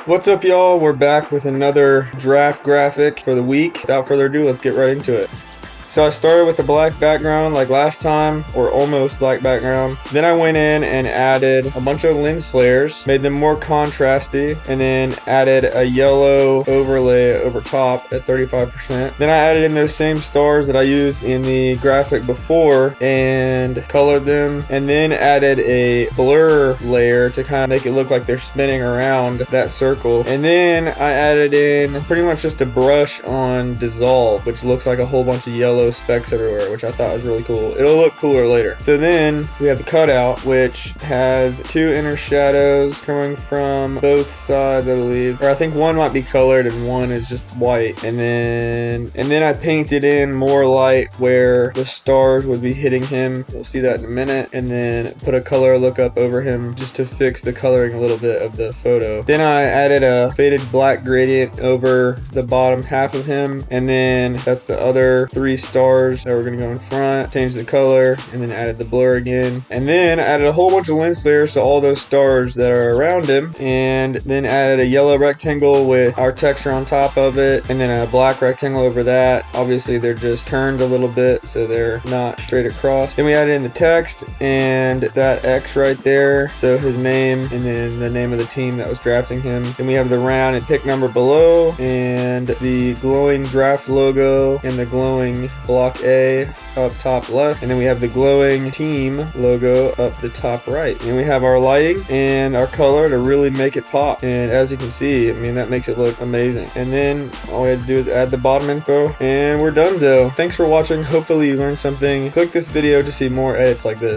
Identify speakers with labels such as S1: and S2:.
S1: What's up, y'all? We're back with another draft graphic for the week. Without further ado, let's get right into it. So I started with the black background like last time, or almost black background. Then I went in and added a bunch of lens flares, made them more contrasty, and then added a yellow overlay over top at 35%. Then I added in those same stars that I used in the graphic before and colored them, and then added a blur layer to kind of make it look like they're spinning around that circle. And then I added in pretty much just a brush on dissolve, which looks like a whole bunch of yellow specks everywhere, which I thought was really cool. It'll look cooler later. So then we have the cutout, which has two inner shadows coming from both sides, I believe, or I think one might be colored and one is just white. And then I painted in more light where the stars would be hitting him. You'll see that in a minute. And then put a color lookup over him just to fix the coloring a little bit of the photo. Then I added a faded black gradient over the bottom half of him, and then that's the other three stars that were going to go in front. Changed the color and then added the blur again, and then added a whole bunch of lens flares to all those stars that are around him, and then added a yellow rectangle with our texture on top of it, and then a black rectangle over that. Obviously they're just turned a little bit so they're not straight across. Then we added in the text and that X right there, so his name and then the name of the team that was drafting him. Then we have the round and pick number below, and the glowing draft logo and the glowing block A up top left, and then we have the glowing team logo up the top right. And we have our lighting and our color to really make it pop, and as you can see, I mean, that makes it look amazing. And then all we had to do is add the bottom info and we're done. So thanks for watching. Hopefully you learned something. Click this video to see more edits like this.